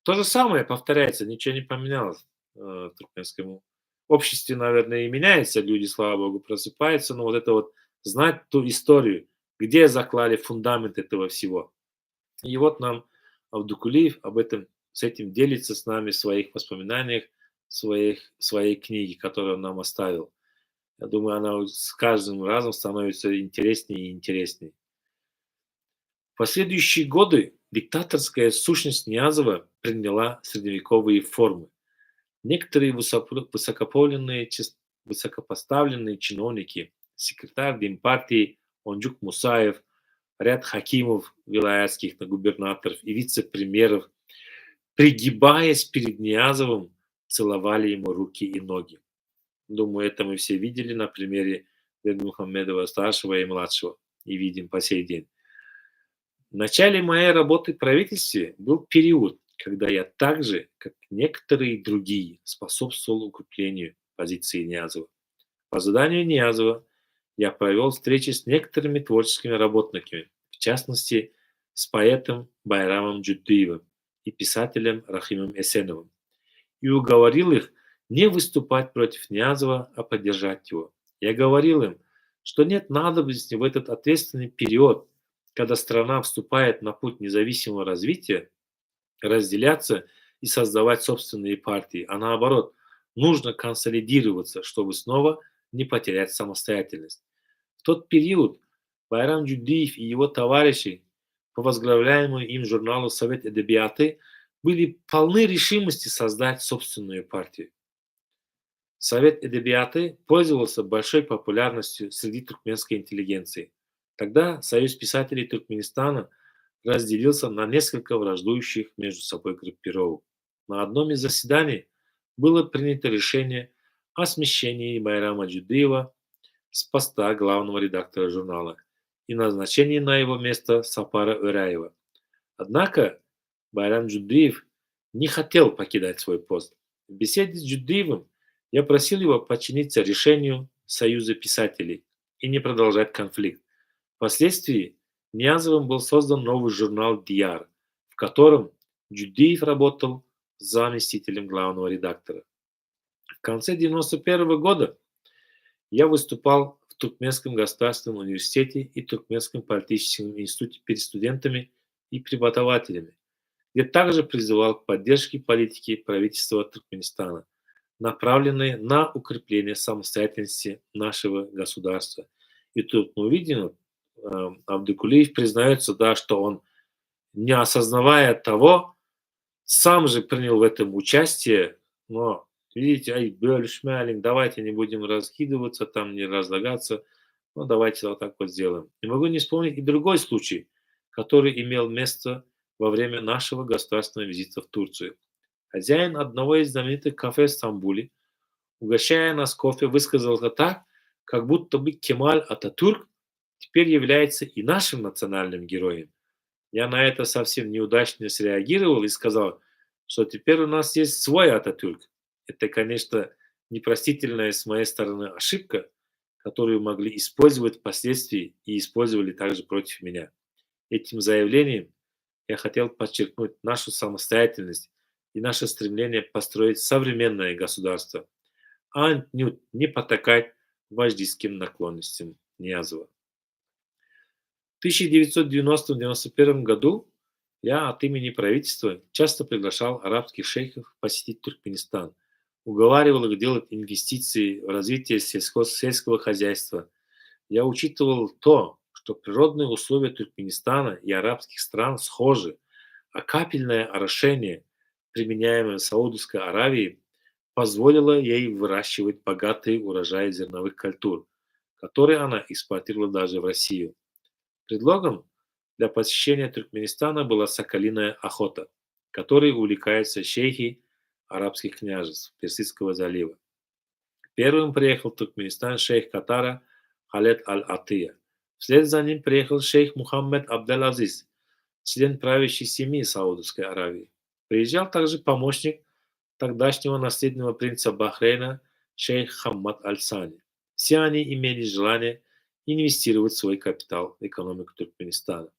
то же самое повторяется, ничего не поменялось в туркменском обществе, наверное, и меняется, люди, слава богу, просыпаются, но вот это вот знать ту историю, где заклали фундамент этого всего. И вот нам Авдокулиев об этом, с этим делится с нами в своих воспоминаниях, своей книге, которую он нам оставил. Я думаю, она с каждым разом становится интереснее и интереснее. В последующие годы диктаторская сущность Ниязова приняла средневековые формы. Некоторые высокопоставленные чиновники, секретарь Демпартии Онджук Мусаев, ряд хакимов вилаятских губернаторов и вице-премьеров, пригибаясь перед Ниязовым, целовали ему руки и ноги. Думаю, это мы все видели на примере Бердымухамедова старшего и младшего, и видим по сей день. В начале моей работы в правительстве был период, когда я так же, как некоторые другие, способствовал укреплению позиции Ниязова. По заданию Ниязова я провел встречи с некоторыми творческими работниками, в частности, с поэтом Байрамом Джуддиевым и писателем Рахимом Эсеновым, и уговорил их не выступать против Ниязова, а поддержать его. Я говорил им, что нет надобности в этот ответственный период, когда страна вступает на путь независимого развития, разделяться и создавать собственные партии, а наоборот, нужно консолидироваться, чтобы снова не потерять самостоятельность. В тот период Байрам Джуддиев и его товарищи по возглавляемому им журналу «Совет Эдебияты» были полны решимости создать собственную партию. Совет Эдебияты пользовался большой популярностью среди туркменской интеллигенции. Тогда Союз писателей Туркменистана разделился на несколько враждующих между собой группировок. На одном из заседаний было принято решение о смещении Байрама Джуддиева с поста главного редактора журнала и назначении на его место Сапара Өряева. Однако Байрам Джудриев не хотел покидать свой пост. В беседе с Джудриевым я просил его подчиниться решению Союза писателей и не продолжать конфликт. Впоследствии Ниязовым был создан новый журнал «Дияр», в котором Джудиев работал заместителем главного редактора. В конце 1991 года я выступал в Туркменском государственном университете и Туркменском политическом институте перед студентами и преподавателями, где также призывал к поддержке политики правительства Туркменистана, направленной на укрепление самостоятельности нашего государства. И тут мы видим, Абдукулиев признается, да, что он, не осознавая того, сам же принял в этом участие, но, видите, ай, бөлüşмәлин, давайте не будем раскидываться, там не разлагаться, ну, давайте вот так вот сделаем. Не могу не вспомнить и другой случай, который имел место во время нашего государственного визита в Турцию. Хозяин одного из знаменитых кафе в Стамбуле, угощая нас кофе, высказался так, как будто бы Кемаль Ататюрк теперь является и нашим национальным героем. Я на это совсем неудачно среагировал и сказал, что теперь у нас есть свой Ататюрк. Это, конечно, непростительная с моей стороны ошибка, которую могли использовать впоследствии и использовали также против меня. Этим заявлением я хотел подчеркнуть нашу самостоятельность и наше стремление построить современное государство, а отнюдь не потакать вождистским наклонностям Ниязова. В 1990-91 году я от имени правительства часто приглашал арабских шейхов посетить Туркменистан, уговаривал их делать инвестиции в развитие сельского хозяйства. Я учитывал то, что природные условия Туркменистана и арабских стран схожи, а капельное орошение, применяемое в Саудовской Аравии, позволило ей выращивать богатые урожаи зерновых культур, которые она экспортировала даже в Россию. Предлогом для посещения Туркменистана была соколиная охота, которой увлекаются шейхи арабских княжеств Персидского залива. Первым приехал в Туркменистан шейх Катара Халед Аль-Атия. Вслед за ним приехал шейх Мухаммед Абдел-Азиз, член правящей семьи Саудовской Аравии. Приезжал также помощник тогдашнего наследного принца Бахрейна шейх Хаммад Аль-Сани. Все они имели желание инвестировать свой капитал в экономику Туркменистана.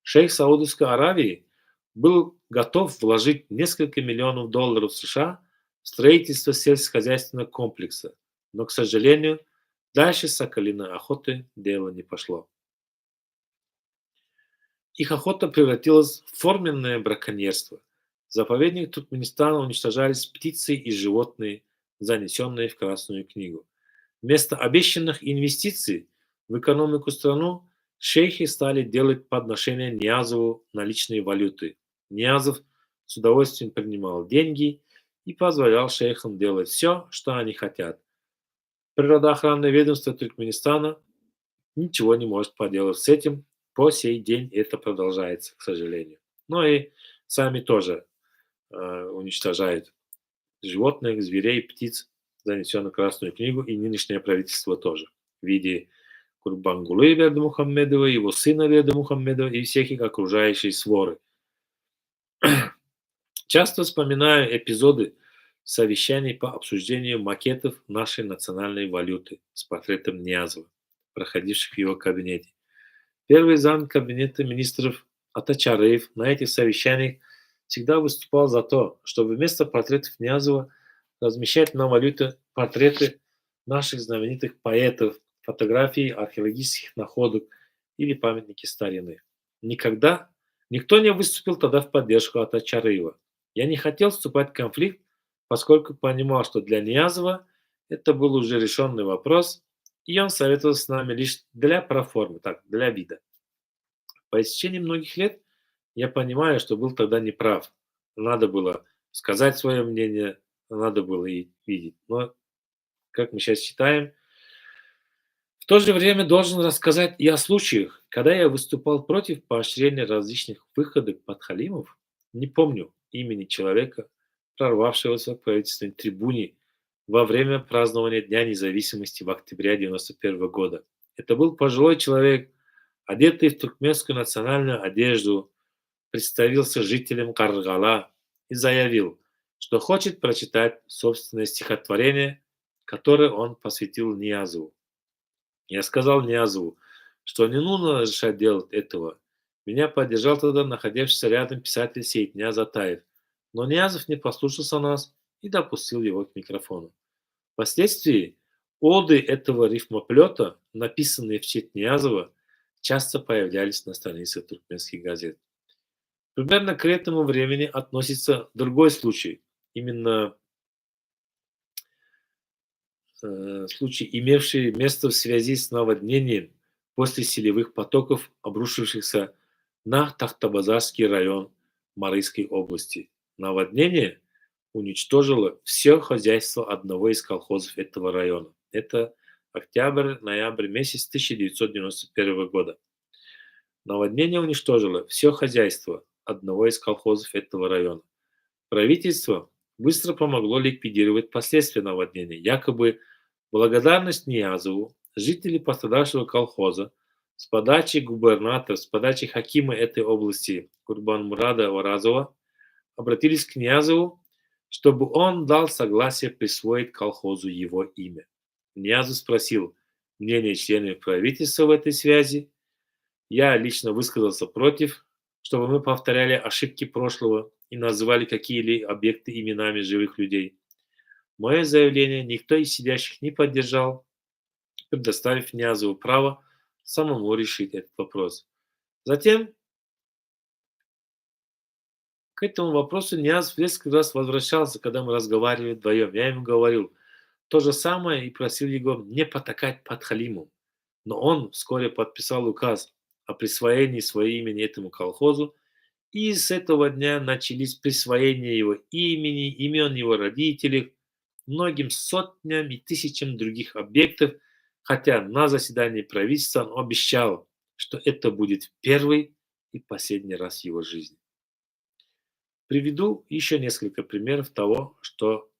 Шейх Саудовской Аравии был готов вложить несколько миллионов долларов США в строительство сельскохозяйственного комплекса, но, к сожалению, дальше соколиной охоты дело не пошло. Их охота превратилась в форменное браконьерство. В заповедник Туркменистана уничтожались птицы и животные, занесенные в Красную книгу. Вместо обещанных инвестиций в экономику страну шейхи стали делать подношения Ниязову наличной валюты. Ниязов с удовольствием принимал деньги и позволял шейхам делать все, что они хотят. Природоохранное ведомство Туркменистана ничего не может поделать с этим. По сей день это продолжается, к сожалению. Но и сами тоже уничтожают животных, зверей, птиц, занесенных в Красную книгу, и нынешнее правительство тоже. В виде Курбангулы Бердымухаммедова, его сына Бердымухаммедова и всех их окружающей своры. Часто вспоминаю эпизоды совещаний по обсуждению макетов нашей национальной валюты с портретом Ниязова, проходивших в его кабинете. Первый зам кабинета министров Атачараев на этих совещаниях всегда выступал за то, чтобы вместо портретов Ниязова размещать на валюте портреты наших знаменитых поэтов, фотографии археологических находок или памятники старины. Никто не выступил тогда в поддержку Атачараева. Я не хотел вступать в конфликт, поскольку понимал, что для Ниязова это был уже решенный вопрос, и он советовал с нами лишь для проформы, так, для вида. По истечении многих лет я понимаю, что был тогда неправ. Надо было сказать свое мнение, надо было и видеть. Но, как мы сейчас считаем, в то же время должен рассказать и о случаях, когда я выступал против поощрения различных выходок подхалимов. Не помню имени человека, прорвавшегося к правительственной трибуне во время празднования Дня независимости в октябре 1991 года. Это был пожилой человек, одетый в туркменскую национальную одежду, представился жителем Каргала и заявил, что хочет прочитать собственное стихотворение, которое он посвятил Ниязову. Я сказал Ниязову, что не нужно разрешать делать этого. Меня поддержал тогда находившийся рядом писатель Сейтня Затаев, но Ниязов не послушался нас и допустил его к микрофону. Впоследствии оды этого рифмоплета, написанные в честь Ниязова, часто появлялись на страницах туркменских газет. Примерно к этому времени относится другой случай, именно случай, имевший место в связи с наводнением после селевых потоков, обрушившихся на Тахтабазарский район Марийской области. Наводнение уничтожило все хозяйство одного из колхозов этого района. Это октябрь-ноябрь месяц 1991 года. Наводнение уничтожило все хозяйство одного из колхозов этого района. Правительство быстро помогло ликвидировать последствия наводнения. Якобы благодарность Ниязову жители пострадавшего колхоза с подачи губернатора, с подачи хакима этой области Курбанмурада Варазова обратились к Ниязову, чтобы он дал согласие присвоить колхозу его имя. Ниязов спросил мнение членов правительства в этой связи. Я лично высказался против, чтобы мы повторяли ошибки прошлого и называли какие-либо объекты именами живых людей. Мое заявление никто из сидящих не поддержал, предоставив Ниязову право самому решить этот вопрос. Затем к этому вопросу Ниязов несколько раз возвращался, когда мы разговаривали вдвоем. Я ему говорил то же самое и просил его не потакать под Халиму. Но он вскоре подписал указ о присвоении своего имени этому колхозу, и с этого дня начались присвоения его имени, имен его родителей, многим сотням и тысячам других объектов, хотя на заседании правительства он обещал, что это будет первый и последний раз в его жизни. Приведу еще несколько примеров того, что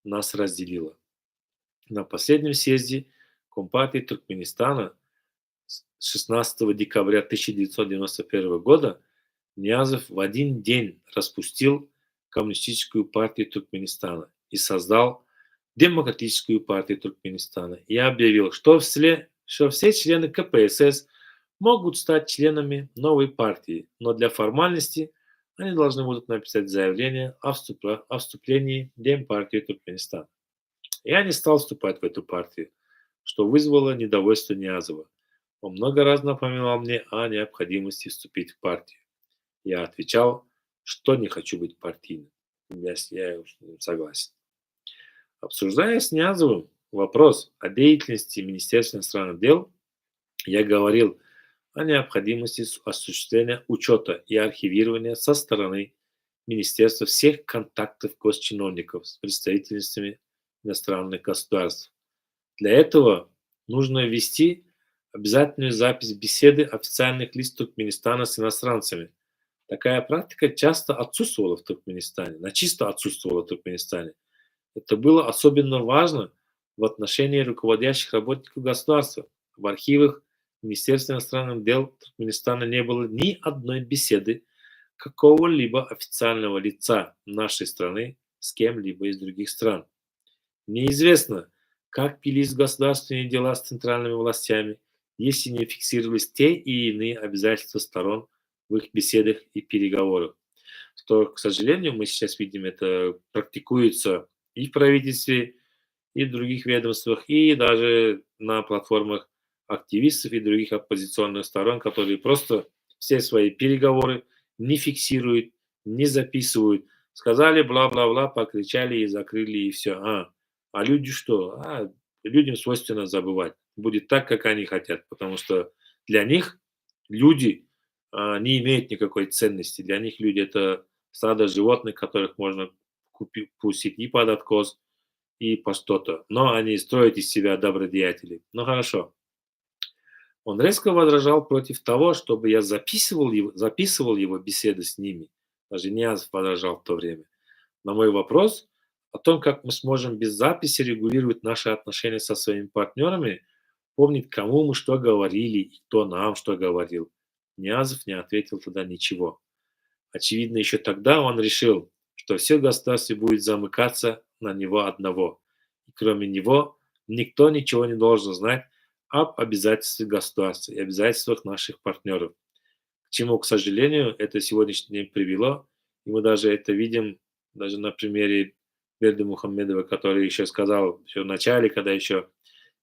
нас разделило. На последнем съезде Компартии Туркменистана 16 декабря 1991 года Ниязов в один день распустил Коммунистическую партию Туркменистана и создал Демократическую партию Туркменистана и объявил, что все члены КПСС могут стать членами новой партии, но для формальности они должны будут написать заявление о вступлении в Демпартию Туркменистана. Я не стал вступать в эту партию, что вызвало недовольство Ниязова. Он много раз напоминал мне о необходимости вступить в партию. Я отвечал, что не хочу быть партийным. Я согласен. Обсуждая с Ниязовым вопрос о деятельности Министерства иностранных дел, я говорил о необходимости осуществления учета и архивирования со стороны Министерства всех контактов госчиновников с представительствами иностранных государств. Для этого нужно ввести обязательную запись беседы официальных лиц Туркменистана с иностранцами. Такая практика часто отсутствовала в Туркменистане, начисто отсутствовала в Туркменистане. Это было особенно важно в отношении руководящих работников государства. В архивах Министерства иностранных дел Туркменистана не было ни одной беседы какого-либо официального лица нашей страны с кем-либо из других стран. Неизвестно, как велись государственные дела с центральными властями, если не фиксировались те и иные обязательства сторон в их беседах и переговорах. Что, к сожалению, мы сейчас видим, это практикуется и в правительстве, и в других ведомствах, и даже на платформах активистов и других оппозиционных сторон, которые просто все свои переговоры не фиксируют, не записывают. Сказали бла-бла-бла, покричали и закрыли, и все. А люди что? Людям свойственно забывать. Будет так, как они хотят, потому что для них люди не имеют никакой ценности. Для них люди — это стадо животных, которых можно пустить и под откос, и по что-то. Но они строят из себя добродеятелей. Ну хорошо. Он резко возражал против того, чтобы я записывал его беседы с ними. Даже Ниязов возражал в то время. На мой вопрос о том, как мы сможем без записи регулировать наши отношения со своими партнерами, помнить, кому мы что говорили и кто нам что говорил, Ниязов не ответил тогда ничего. Очевидно, еще тогда он решил, что все государство будет замыкаться на него одного. И кроме него никто ничего не должен знать об обязательствах государства и обязательствах наших партнеров. К чему, к сожалению, это сегодняшний день привело. И мы даже это видим даже на примере Бердымухамедова, который еще сказал еще в начале, когда еще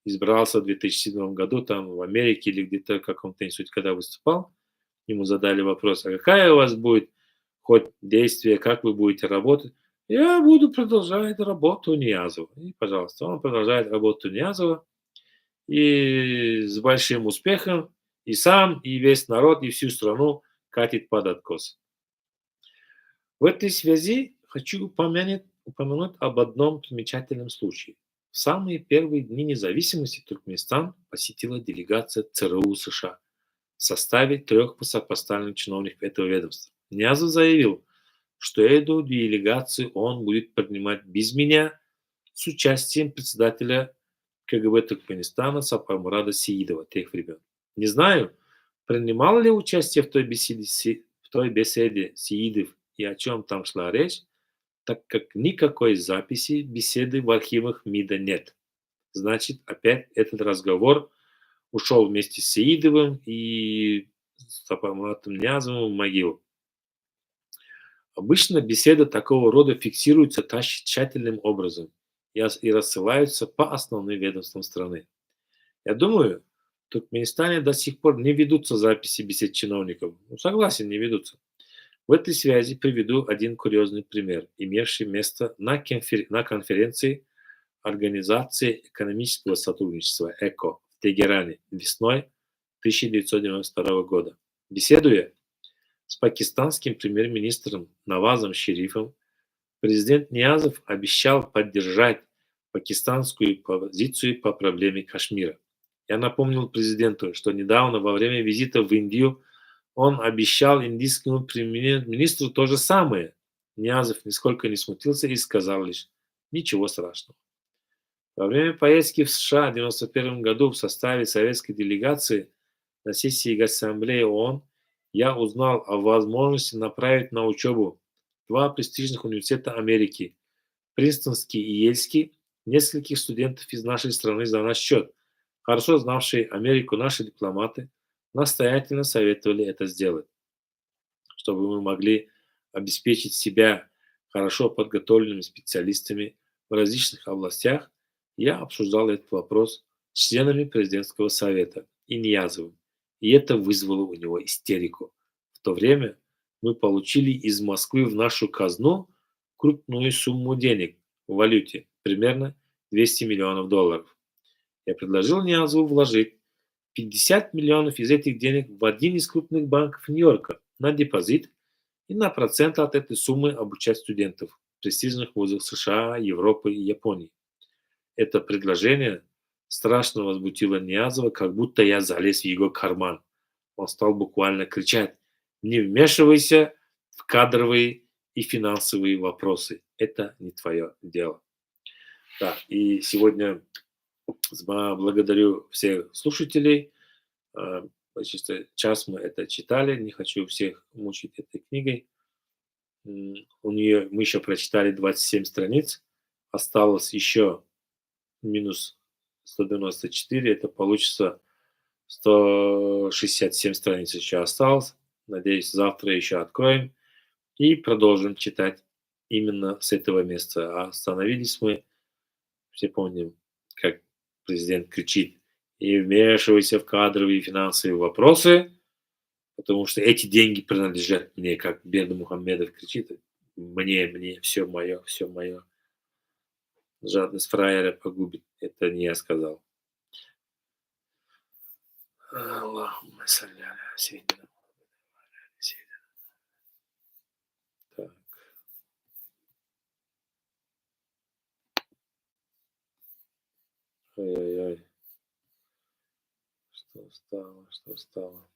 избрался в 2007 году, там в Америке или где-то в каком-то институте, когда выступал, ему задали вопрос, а какая у вас будет хоть действие, как вы будете работать? Я буду продолжать работу Ниязова. И, пожалуйста, он продолжает работу Ниязова и с большим успехом и сам, и весь народ, и всю страну катит под откос. В этой связи хочу упомянуть об одном примечательном случае. В самые первые дни независимости Туркменистан посетила делегация ЦРУ США в составе 3 высокопоставленных чиновников этого ведомства. Ниязов заявил, что эту делегацию он будет принимать без меня с участием председателя КГБ Туркменистана Сапармурада Сеидова тех времен. Не знаю, принимал ли участие в той беседе Сеидов и о чем там шла речь, так как никакой записи беседы в архивах МИДа нет. Значит, опять этот разговор ушел вместе с Сеидовым и Сапармуратом Ниязовым в могилу. Обычно беседы такого рода фиксируются тщательным образом и рассылаются по основным ведомствам страны. Я думаю, в Туркменистане до сих пор не ведутся записи бесед чиновников. Ну, согласен, не ведутся. В этой связи приведу один курьезный пример, имевший место на конференции Организации экономического сотрудничества ЭКО в Тегеране весной 1992 года. Беседуя с пакистанским премьер-министром Навазом Шерифом, президент Ниязов обещал поддержать пакистанскую позицию по проблеме Кашмира. Я напомнил президенту, что недавно во время визита в Индию он обещал индийскому премьер-министру то же самое. Ниязов нисколько не смутился и сказал лишь «ничего страшного». Во время поездки в США в 1991 году в составе советской делегации на сессии Ассамблеи ООН я узнал о возможности направить на учебу 2 престижных университета Америки, Принстонский и Ельский, нескольких студентов из нашей страны за наш счет. Хорошо знавшие Америку наши дипломаты настоятельно советовали это сделать, чтобы мы могли обеспечить себя хорошо подготовленными специалистами в различных областях. Я обсуждал этот вопрос с членами президентского совета и Ниязовым, и это вызвало у него истерику. В то время мы получили из Москвы в нашу казну крупную сумму денег в валюте, примерно 200 миллионов долларов. Я предложил Ниязову вложить 50 миллионов из этих денег в один из крупных банков Нью-Йорка на депозит и на процент от этой суммы обучать студентов в престижных вузах США, Европы и Японии. Это предложение страшно возбудило Ниязова, как будто я залез в его карман. Он стал буквально кричать: «Не вмешивайся в кадровые и финансовые вопросы. Это не твое дело». Да, и сегодня благодарю всех слушателей. Почти час мы это читали. Не хочу всех мучить этой книгой. У нее мы еще прочитали 27 страниц. Осталось еще минус 194. Это получится 167 страниц еще осталось. Надеюсь, завтра еще откроем и продолжим читать именно с этого места. А остановились мы, все помним, как президент кричит: «Не вмешивайся в кадровые и финансовые вопросы, потому что эти деньги принадлежат мне», как Бердымухамедов кричит: мне, все мое, все мое. Жадность фраера погубит. Это не я сказал. Аллахумма салли аля сейдина Мухаммад ва аля али сейдина. Так, ой-ой-ой, что стало, что стало.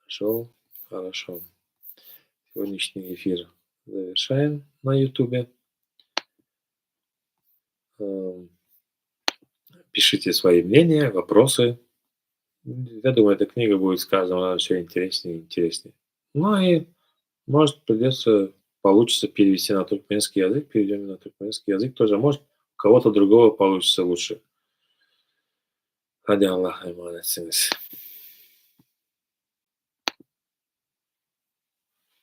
Нашел? Хорошо. Сегодняшний эфир завершаем на Ютубе. Пишите свои мнения, вопросы. Я думаю, эта книга будет с каждым разом все интереснее и интереснее. Ну и, может, получится перевести на туркменский язык, перейдем на туркменский язык тоже. Может, у кого-то другого получится лучше. Hadi Allah'a emanetsiniz.